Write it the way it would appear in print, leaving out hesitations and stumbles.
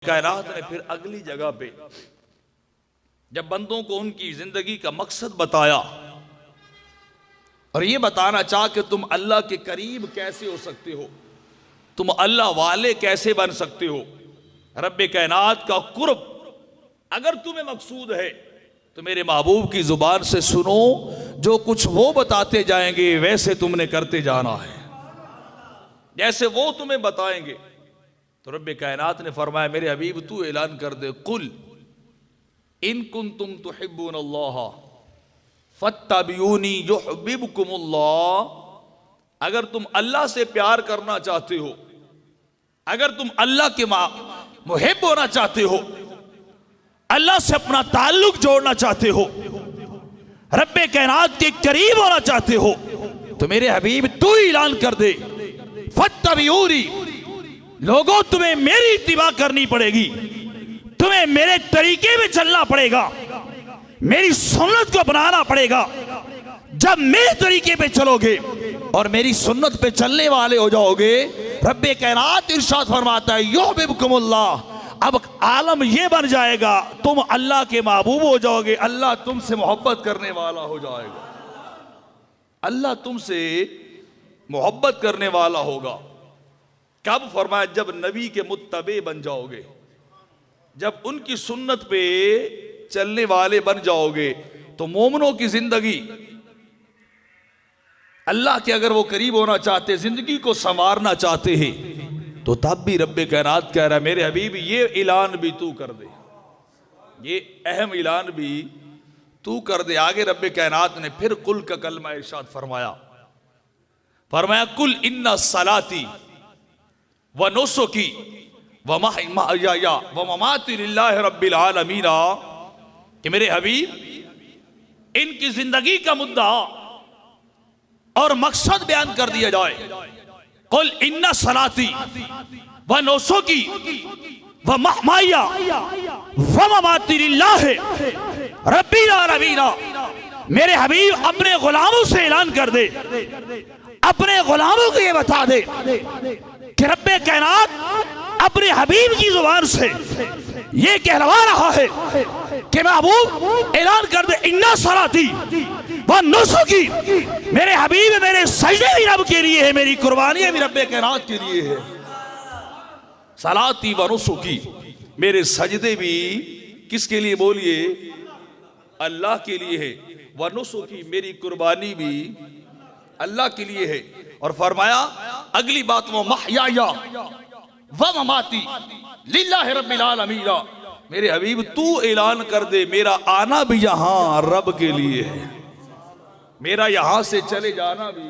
कायनात ने फिर अगली जगह पे जब बंदों को उनकी जिंदगी का मकसद बताया और ये बताना चाह कि तुम अल्लाह के करीब कैसे हो सकते हो, तुम अल्लाह वाले कैसे बन सकते हो, रब्बे कायनात का कुर्ब अगर तुम्हें मकसूद है तो मेरे महबूब की जुबान से सुनो, जो कुछ वो बताते जाएंगे वैसे तुमने करते जाना है, जैसे वो तुम्हें बताएंगे। तो रब्बे कायनात ने फरमाया मेरे हबीब तू ऐलान कर दे, कुल इन कुंतुम तुहिब्बूनल्लाह फत्तबिऊनी युहब्बिबकुमुल्लाह, अगर तुम अल्लाह से प्यार करना चाहते हो, अगर तुम अल्लाह के मुहिब होना चाहते हो, अल्लाह से अपना ताल्लुक जोड़ना चाहते हो, रब्बे कायनात के करीब होना चाहते हो, तो मेरे हबीब तू ऐलान कर दे फत्तबिऊनी, लोगों तुम्हें मेरी इत्तिबा करनी पड़ेगी, तुम्हें मेरे तरीके में चलना पड़ेगा, मेरी सुन्नत को अपनाना पड़ेगा। जब मेरे तरीके पे चलोगे और मेरी सुन्नत पे चलने वाले हो जाओगे, रब्बे कायनात इरशाद फरमाता है युहब्बिबकुमुल्लाह, अब आलम ये बन जाएगा तुम अल्लाह के महबूब हो जाओगे, अल्लाह तुमसे मोहब्बत करने वाला हो जाएगा, अल्लाह तुमसे मोहब्बत करने वाला होगा। कब? फरमाया जब नबी के मुत्तबे बन जाओगे, जब उनकी सुन्नत पे चलने वाले बन जाओगे, तो मोमिनों की जिंदगी अल्लाह के अगर वो करीब होना चाहते, जिंदगी को संवारना चाहते हैं, तो तब भी रब्बे कायनात कह रहा है मेरे हबीब ये ऐलान भी तू कर दे, ये अहम ऐलान भी तू कर दे। आगे रब्बे कायनात ने फिर कुल का कलमा इरशाद फरमाया, फरमाया कुल इन्ना सलाती व नुसुकी व महयाया व ममाती लिल्लाहि रब्बिल आलमीन, कि मेरे हबीब इनकी जिंदगी का मुद्दा और मकसद बयान कर दिया जाए। कुल इन्ना सलाती व नुसुकी व महयाया व ममाती लिल्लाहि रब्बिल आलमीन, मेरे हबीब अपने गुलामों से ऐलान कर दे, अपने गुलामों को ये बता दे कि रब्बे कायनात अपने हबीब की जुबान से ये कहलवा रहा है कि महबूब ऐलान कर दे इन्ना सलाती व नुसुकी, मेरे हबीब मेरे सजदे भी रब के लिए है, मेरी कुर्बानियां भी रब्बे कायनात के लिए है। सलाती व नुसुकी, मेरे सजदे भी किसके लिए? बोलिए अल्लाह के लिए है। व नुसुकी, मेरी कुर्बानी भी अल्लाह के लिए है। और फरमाया अगली बात वो महयाया व ममाती लिल्लाहि रब्बिल आलमीन, मेरे हबीब तू ऐलान कर दे मेरा आना भी यहां रब के लिए है, मेरा यहां से चले जाना भी